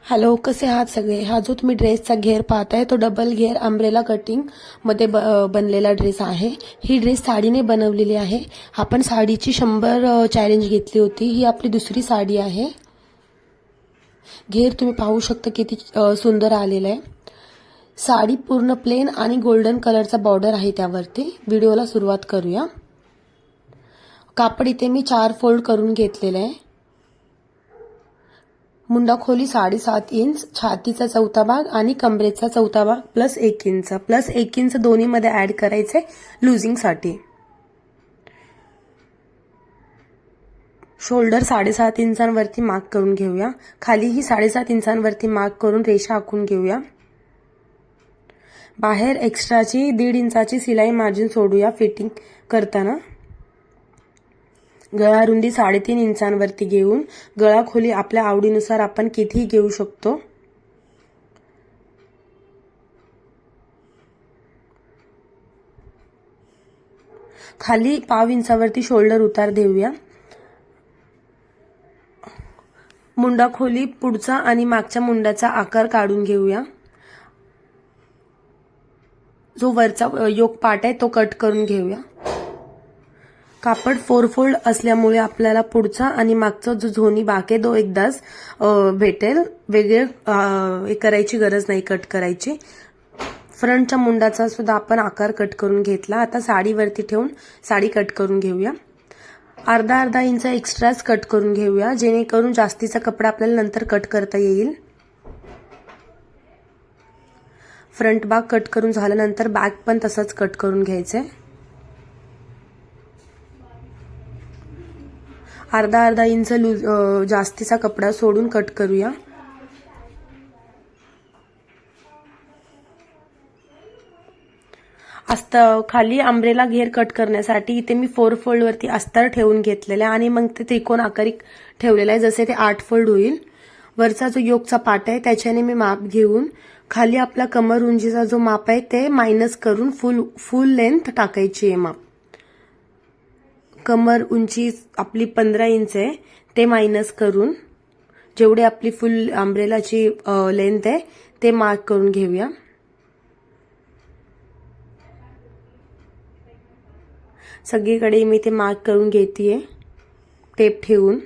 Hello, कसे आहात सगळे? हा जो तुम्ही ड्रेसचा घेर पाहताय तो डबल घेर अम्ब्रेला कटिंग मध्ये बनलेला ड्रेस आहे. ही ड्रेस साडीने बनवलेली आहे. आपण साडीची 100 चॅलेंज घेतली होती. ही आपली दुसरी साडी आहे. घेर तुम्ही पाहू शकता किती सुंदर आलेला आहे. साडी पूर्ण प्लेन आणि गोल्डन कलरचा बॉर्डर आहे त्यावरती. व्हिडिओला सुरुवात करूया. कापड इथे मी 4 फोल्ड करून घेतलेलं आहे. मुंडा खोली 7.5 इंच, छातीचा चौथा भाग आणि कमरेचा चौथा भाग +1 इंच दोन्हीमध्ये ऍड करायचे लुजिंगसाठी. शोल्डर 7.5 इंचांवरती मार्क करून घेऊया. खालीही 7.5 इंचांवरती मार्क करून रेषा आखून घेऊया. बाहेर एक्स्ट्राची 1.5 इंचाची सिलाई मार्जिन सोडूया फिटिंग करताना. गळा रुंदी 3.5 इंचांवरती घेऊन गळा खोली आपल्या आवडीनुसार आपण कितीही घेऊ शकतो. खाली 1/2 इंचावरती शोल्डर उतार देऊया. मुंडा खोली पुढचा आणि मागच्या मुंड्याचा आकार काढून घेऊया. जो वरचा योक पार्ट आहे तो कट करून घेऊया. कापड 4 फोल्ड असल्यामुळे आपल्याला पुढचा आणि मागचा जो झोनी भाग आहे तो एकदाच भेटेल. वेगळे करायची गरज नाही कट करायची. फ्रंटच्या मुंडाचा सुद्धा आपण आकार कट करून घेतला. आता साडीवरती ठेवून साडी कट करून घेऊया. अर्धा इंच एक्स्ट्राच कट करून घेऊया जेणेकरून जास्तीचा कपडा आपल्याला नंतर कट करता येईल. फ्रंट भाग कट करून झाल्यानंतर बॅक पण तसंच कट करून घ्यायचंय. अर्धा इंच जास्तीचा कपडा सोडून कट करूया. खाली अम्ब्रेला घेर कट करण्यासाठी इथे मी 4 फोल्ड वरती अस्तर ठेवून घेतलेला आहे आणि मग ते त्रिकोण आकारी ठेवलेला आहे जसे ते 8 फोल्ड होईल. वरचा जो योकचा पार्ट आहे त्याच्याने मी माप घेऊन खाली आपला कमर उंचीचा जो माप आहे ते मायनस करून फुल लेंथ टाकायची आहे माप. कमर उंची आपली 15 इंच आहे ते मायनस करून जेवढे आपली फुल अम्ब्रेलाची लेंथ आहे ते मार्क करून घेऊया. सगळीकडे मी ते मार्क करून घेतेय टेप ठेवून.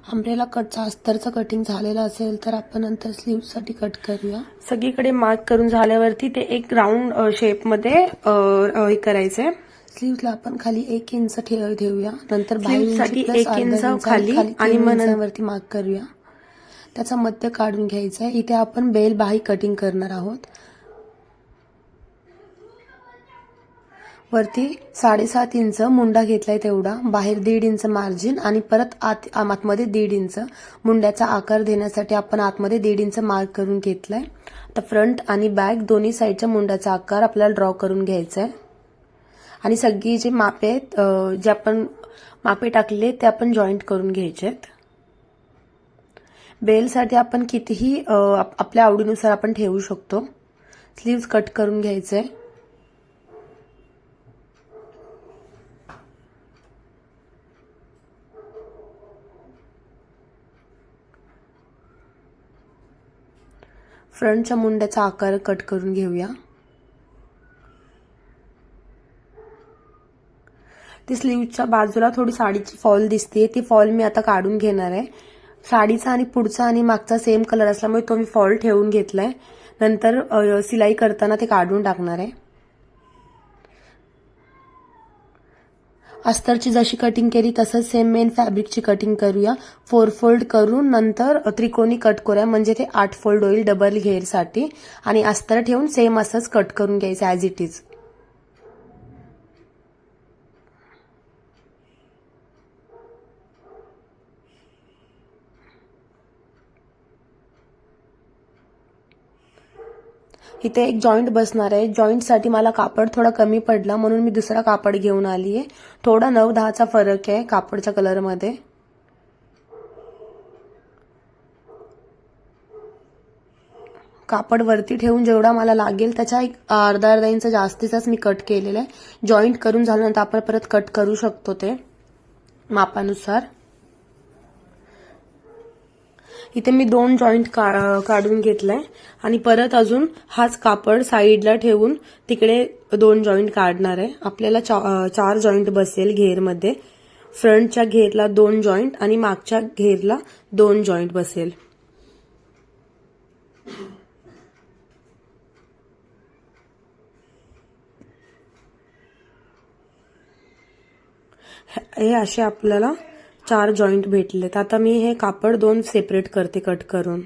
अम्ब्रेला कटचा अस्तरचं कटिंग झालेलं असेल तर आपण नंतर स्लीव्हसाठी कट करूया. सगळीकडे मार्क करून झाल्यावरती ते एक राऊंड शेपमध्ये हे करायचंय. स्लीव्हला आपण खाली 1 इंच ठेवूया. नंतर बाहीसाठी 1 इंच खाली आणि वरती मार्क करूया. त्याचा मध्य काढून घ्यायचा आहे. इथे आपण बेल बाही कटिंग करणार आहोत. वरती 7.5 इंच मुंडा घेतलाय तेवढा, बाहेर 1.5 इंच मार्जिन आणि परत आतमध्ये 1.5 इंच मुंड्याचा आकार देण्यासाठी आपण आतमध्ये 1.5 इंच मार्क करून घेतलाय. आता फ्रंट आणि बॅक दोन्ही साईडच्या मुंड्याचा आकार आपल्याला ड्रॉ करून घ्यायचा आहे. आणि सगळी जे मापे आहेत जे आपण मापे टाकले ते आपण जॉईंट करून घ्यायचे आहेत. बेलसाठी आपण कितीही आपल्या आवडीनुसार आपण ठेवू शकतो. स्लीव्स कट करून घ्यायचे. फ्रंटच्या मुंड्याचा आकार कट करून घेऊया. ती स्लीव्हच्या बाजूला थोडी साडीची फॉल दिसते, ती फॉल मी आता काढून घेणार आहे. साडीचा आणि पुढचा आणि मागचा सेम कलर असल्यामुळे तो मी फॉल ठेवून घेतलाय. नंतर सिलाई करताना ते काढून टाकणार आहे. अस्तरची जशी कटिंग केली तसंच सेम मेन फॅब्रिकची कटिंग करूया. 4 फोल्ड करून नंतर त्रिकोणी कट करूया म्हणजे ते 8 फोल्ड होईल डबल घेरसाठी. आणि अस्तर ठेवून सेम असंच कट करून घ्यायचं ॲज इट इज. इथे एक जॉईंट बसणार आहे. जॉईंटसाठी मला कापड थोडा कमी पडला म्हणून मी दुसरा कापड घेऊन आली आहे. थोडा 9-10चा फरक आहे कापडच्या कलरमध्ये. कापड वरती ठेवून जेवढा मला लागेल त्याच्या एक अर्धा इंच जास्तीचाच मी कट केलेला आहे. जॉईंट करून झाल्यानंतर आपण परत कट करू शकतो ते मापानुसार. इथे मी 2 जॉईंट काढून घेतलाय आणि परत अजून हाच कापड साईडला ठेवून तिकडे 2 जॉईंट काढणार आहे. आपल्याला 4 जॉईंट बसेल घेरमध्ये. फ्रंटच्या घेरला 2 जॉईंट आणि मागच्या घेरला 2 जॉईंट बसेल. हे असे आपल्याला 4 जॉईंट भेटलेत. आता मी हे कापड 2 सेपरेट करते कट करून.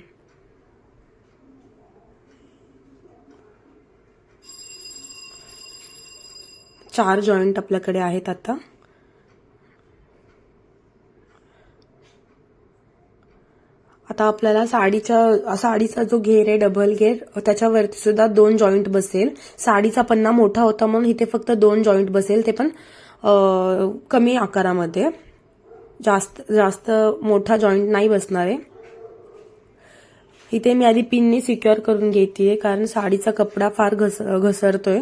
चार जॉईंट आपल्याकडे आहेत आता. आता आपल्याला साडीचा जो घेर आहे डबल घेर त्याच्यावरती सुद्धा 2 जॉईंट बसेल. साडीचा पन्ना मोठा होता म्हणून इथे फक्त 2 जॉईंट बसेल, ते पण कमी आकारामध्ये. जास्त मोठा जॉईंट नाही बसणार आहे. इथे मी आधी पिनने सिक्युअर करून घेतेय कारण साडीचा कपडा फार घसरतोय.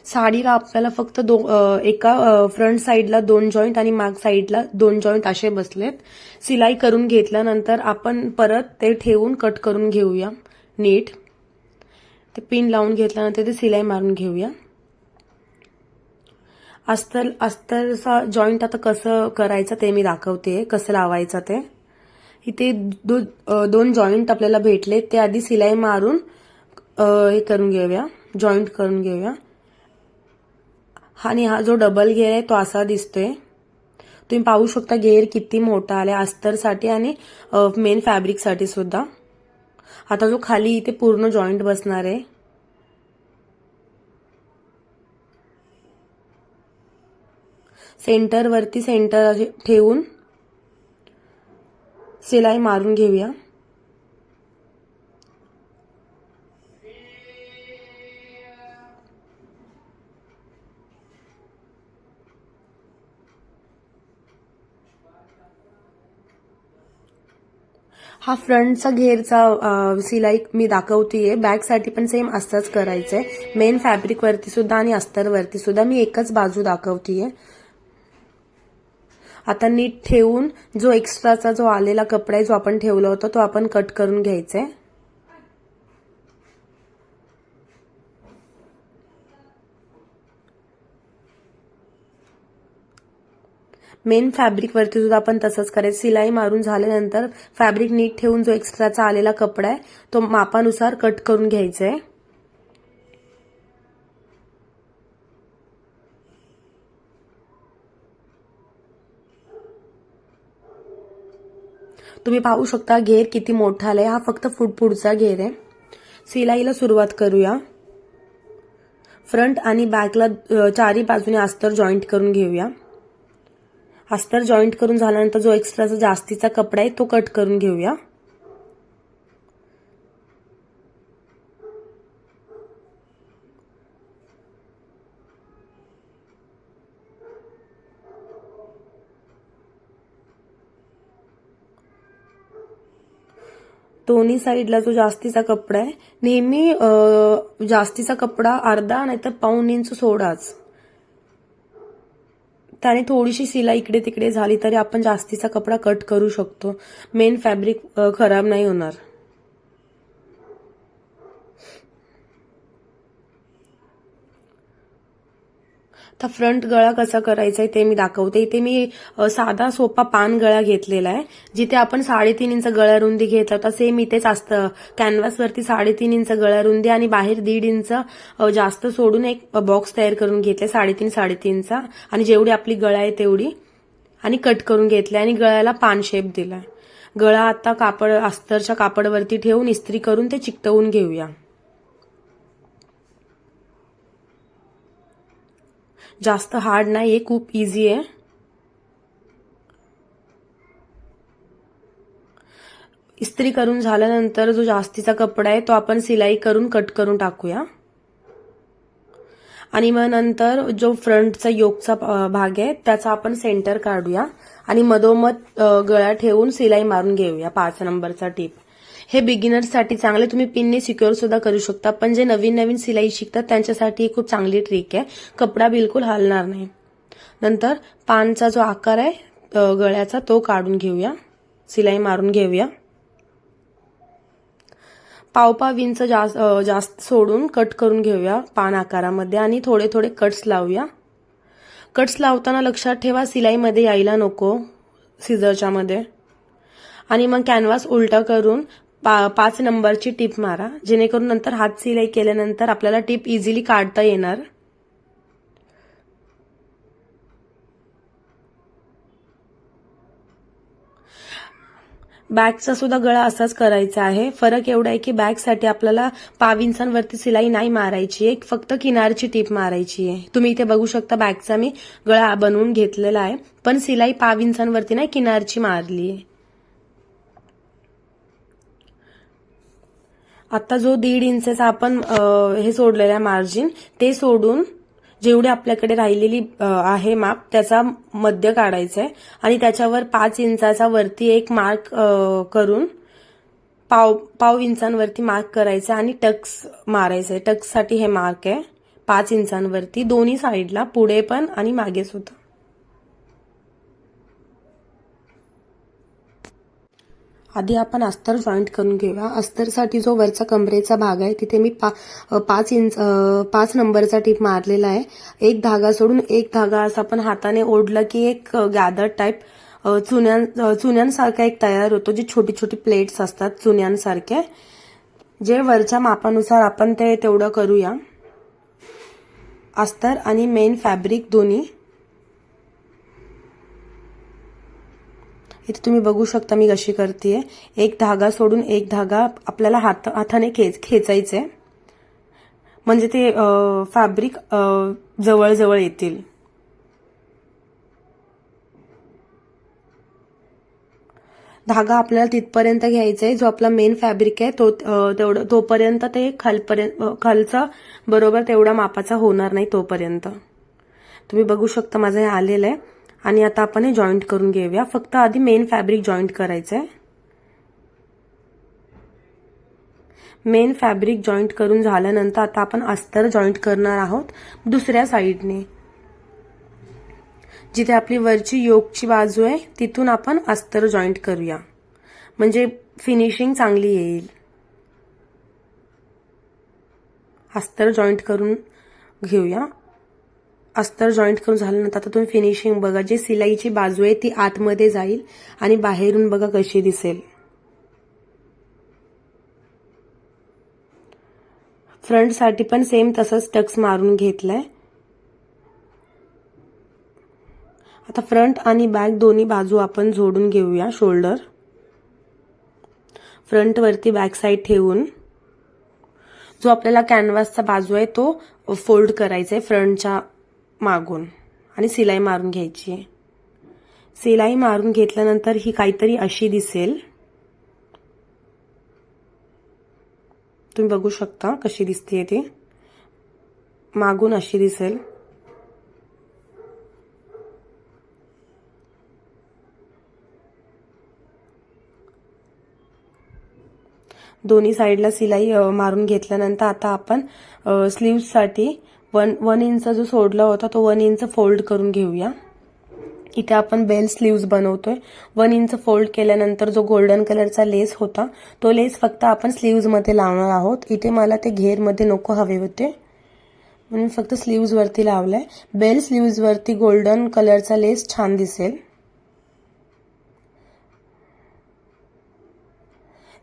साडीला आपल्याला फक्त एका फ्रंट साईडला 2 जॉईंट आणि माग साईडला 2 जॉईंट असे बसलेत. सिलाई करून घेतल्यानंतर आपण परत ते ठेवून कट करून घेऊया नीट. ते पिन लावून घेतल्यानंतर ते सिलाई मारून घेऊया. अस्तरचा जॉईंट आता कसं करायचं ते मी दाखवते, कसं लावायचं ते. इथे 2 जॉईंट आपल्याला भेटले, ते आधी सिलाई मारून हे करून घेऊया, जॉईंट करून घेऊया. आणि हा जो डबल घेर आहे तो असा दिसतोय. तुम्ही पाहू शकता घेर किती मोठा आलाय अस्तरसाठी आणि मेन फॅब्रिकसाठी सुद्धा. आता जो खाली इथे पूर्ण जॉईंट बसणार आहे, सेंटरवरती सेंटर ठेवून सिलाई मारून घेऊया. हा फ्रंटचा घेरचा सिलाई मी दाखवतेय. बॅक साठी पण सेम असंच करायचंय. मेन फॅब्रिक वरती सुद्धा आणि अस्तर वरती सुद्धा मी एकच बाजू दाखवतेय. आता नीट ठेवून जो एक्स्ट्राचा जो आलेला कपडा आहे जो आपण ठेवला होता तो आपण कट करून घ्यायचा आहे. मेन फॅब्रिक वरती सुद्धा आपण तसंच करायचं. सिलाई मारून झाल्यानंतर फॅब्रिक नीट ठेवून जो एक्स्ट्राचा आलेला कपडा आहे तो मापानुसार कट करून घ्यायचा आहे. तुम्ही पाहू शकता घेर किती मोठा आलाय. हा फक्त पुढचा घेर आहे. सिलाईला सुरुवात करूया. फ्रंट आणि बॅकला चारी बाजूने अस्तर जॉईंट करून घेऊया. अस्तर जॉईंट करून झाल्यानंतर जो एक्स्ट्राचा जास्तीचा कपडा आहे तो कट करून घेऊया. दोन्ही साईडला जो जास्तीचा कपडा आहे, नेहमी जास्तीचा कपडा अर्धा नाहीतर पाऊण इंच सोडाच. त्याने थोडीशी सिलाई इकडे तिकडे झाली तरी आपण जास्तीचा कपडा कट करू शकतो. मेन फॅब्रिक खराब नाही होणार. आता फ्रंट गळा कसा करायचा आहे ते मी दाखवते. इथे मी साधा सोपा पान गळा घेतलेला आहे. जिथे आपण 3.5 इंच गळा रुंदी घेतला होता सेम इथेच असतं. कॅनव्हासवरती 3.5 इंच गळा रुंदी आणि बाहेर 1.5 इंच जास्त सोडून एक बॉक्स तयार करून घेतले 3.5चा आणि जेवढी आपली गळा आहे तेवढी आणि कट करून घेतले आणि गळ्याला पान शेप दिलाय. गळा आता अस्तरच्या कापडवरती ठेवून इस्त्री करून ते चिकटवून घेऊया. जास्त हार्ड नाहीये, खूप इझी आहे. इस्त्री करून झाल्यानंतर जो जास्तीचा कपडा आहे तो आपण सिलाई करून कट करून टाकूया. आणि मग नंतर जो फ्रंटचा योकचा भाग आहे त्याचा आपण सेंटर काढूया आणि मधोमध गळा ठेवून सिलाई मारून घेऊया 5 नंबरचा टीप. हे बिगिनर्ससाठी चांगले, तुम्ही पिनने सिक्युअर सुद्धा करू शकता, पण जे नवीन नवीन सिलाई शिकतात त्यांच्यासाठी ही खूप चांगली ट्रिक आहे. कपडा बिलकुल हलणार नाही. नंतर पानचा जो आकार आहे गळ्याचा तो काढून घेऊया, सिलाई मारून घेऊया. पाव इंच जास्त सोडून कट करून घेऊया पान आकारामध्ये आणि थोडे थोडे कट्स लावूया. कट्स लावताना लक्षात ठेवा सिलाईमध्ये यायला नको सिझरच्या मध्ये. आणि मग कॅनव्हास उलटा करून 5 नंबरची टीप मारा, जेणेकरून नंतर हात सिलाई केल्यानंतर आपल्याला टीप इझिली काढता येणार. बॅगचा सुद्धा गळा असाच करायचा आहे. फरक एवढा आहे की बॅगसाठी आपल्याला 5 इंचांवरती सिलाई नाही मारायची आहे, फक्त किनारची टीप मारायची आहे. तुम्ही इथे बघू शकता बॅगचा मी गळा बनवून घेतलेला आहे, पण सिलाई 5 इंचांवरती नाही किनारची मारली आहे. आता जो 1.5 इंचचा आपण हे सोडलेलं आहे मार्जिन, ते सोडून जेवढे आपल्याकडे राहिलेली आहे माप त्याचा मध्य काढायचा आहे आणि त्याच्यावर 5 इंचाचा वरती एक मार्क करून पाव इंचांवरती मार्क करायचा आणि टक्स मारायचे. टक्ससाठी हे मार्क आहे 5 इंचांवरती, दोन्ही साईडला, पुढे पण आणि मागे सुद्धा. आधी आपण अस्तर जॉईंट करून घेऊया. अस्तरसाठी जो वरचा कमरेचा भाग आहे तिथे मी 5 नंबरचा टीप मारलेला आहे. एक धागा सोडून एक धागा असं आपण हाताने ओढलं की एक गॅदर टाईप चुन्यांसारखा एक तयार होतो, जे छोटी छोटी प्लेट्स असतात चुन्यांसारखे. जे वरच्या मापानुसार आपण ते तेवढं करूया. अस्तर आणि मेन फॅब्रिक दोन्ही इथे तुम्ही बघू शकता मी कशी करतेय. एक धागा सोडून एक धागा आपल्याला हाताने खेचायचे, म्हणजे ते फॅब्रिक जवळ जवळ येतील. धागा आपल्याला तिथपर्यंत घ्यायचा आहे जो आपला मेन फॅब्रिक आहे तोपर्यंत ते खालचा बरोबर तेवढा मापाचा होणार नाही तोपर्यंत. तुम्ही बघू शकता माझं हे आलेलं आहे. आणि आता आपण हे जॉईंट करून घेऊया. फक्त आधी मेन फॅब्रिक जॉईंट करायचंय. मेन फॅब्रिक जॉईंट करून झाल्यानंतर आता आपण अस्तर जॉईंट करणार आहोत दुसऱ्या साईडने. जिथे आपली वरची योकची बाजू आहे तिथून आपण अस्तर जॉईंट करूया, म्हणजे फिनिशिंग चांगली येईल. अस्तर जॉईंट करून घेऊया. अस्तर जॉईंट करून झाल्यानंतर आता तुम्ही फिनिशिंग बघा. जी सिलाईची बाजू आहे ती आतमध्ये जाईल आणि बाहेरून बघा कशी दिसेल. फ्रंटसाठी पण सेम तसंच टक्स मारून घेतलाय. आता फ्रंट आणि बॅक दोन्ही बाजू आपण जोडून घेऊया. शोल्डर फ्रंट वरती बॅक साईड ठेवून जो आपल्याला कॅनव्हासचा बाजू आहे तो फोल्ड करायचा आहे फ्रंटच्या मागून आणि सिलाई मारून घ्यायची आहे. सिलाई मारून घेतल्यानंतर ही काहीतरी अशी दिसेल. तुम्ही बघू शकता कशी दिसते ती. मागून अशी दिसेल. दोन्ही साईडला सिलाई मारून घेतल्यानंतर आता आपण स्लीव्हसाठी 1 इंच जो सोडला होता तो 1 इंच फोल्ड करून घेऊया. इथे आपण बेल स्लीव्ज बनवतोय. 1 इंच फोल्ड केल्यानंतर जो गोल्डन कलरचा लेस होता तो लेस फक्त आपण स्लीव्ज मध्ये लावणार आहोत. इथे मला ते घेर मध्ये नको हवे होते म्हणून फक्त स्लीव्ज वरती लावलाय. बेल स्लीव्ज वरती गोल्डन कलरचा लेस छान दिसेल.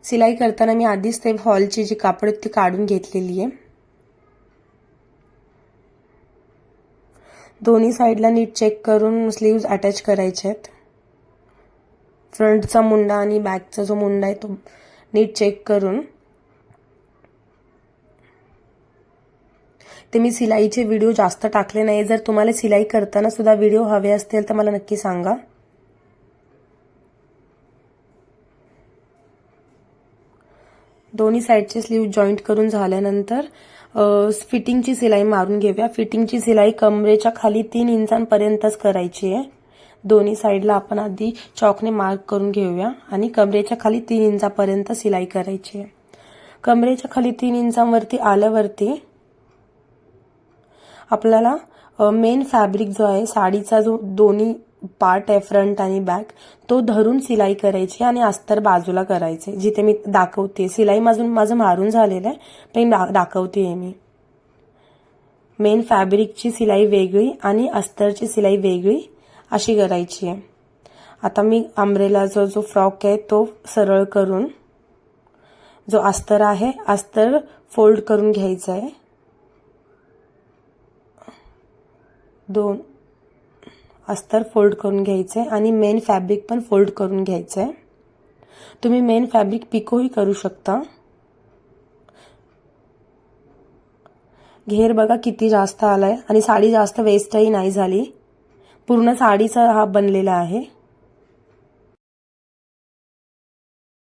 सिलाई करताना मी आधीच ते हॉलची जी कापड ती काढून घेतलेली आहे. दोन्ही साईडला नीट चेक करून स्लीव्ज अटॅच करायचे आहेत. फ्रंटचा मुंडा आणि बॅकचा जो मुंडा आहे तो नीट चेक करून. ते मी सिलाईचे व्हिडिओ जास्त टाकले नाही. जर तुम्हाला सिलाई करताना सुद्धा व्हिडिओ हवे असतील तर मला नक्की सांगा. दोन्ही साईडचे स्लीव्ह जॉईंट करून झाल्यानंतर फिटिंगची शिलाई मारून घेऊया। फिटिंगची शिलाई कमरेच्या खाली 3 इंचांपर्यंतच करायची आहे। दोन्ही साईडला आपण आधी चॉकने मार्क करून घेऊया आणि कमरेच्या खाली 3 इंचापर्यंत शिलाई करायची आहे। कमरेच्या खाली 3 इंचांवरती आल्यावरती आपल्याला मेन फॅब्रिक जो आहे, साडीचा जो दोन्ही पार्ट आहे फ्रंट आणि बॅक, तो धरून शिलाई करायची आणि अस्तर बाजूला करायचे। जिथे मी दाखवते शिलाई माझं मारून झालेलं आहे, पण दाखवते मी। मेन फॅब्रिकची शिलाई वेगळी आणि अस्तरची शिलाई वेगळी अशी करायची आहे। आता मी अंब्रेलाचा जो फ्रॉक आहे तो सरळ करून जो अस्तर आहे, अस्तर फोल्ड करून घ्यायचा आहे। 2 अस्तर फोल्ड करून घ्यायचे आणि मेन फॅब्रिक पण फोल्ड करून घ्यायचं आहे। तुम्ही मेन फॅब्रिक पिकोही करू शकता। घेर बघा किती जास्त आलाय आणि साडी जास्त वेस्टही नाही झाली। पूर्ण साडीचा हा बनलेला आहे।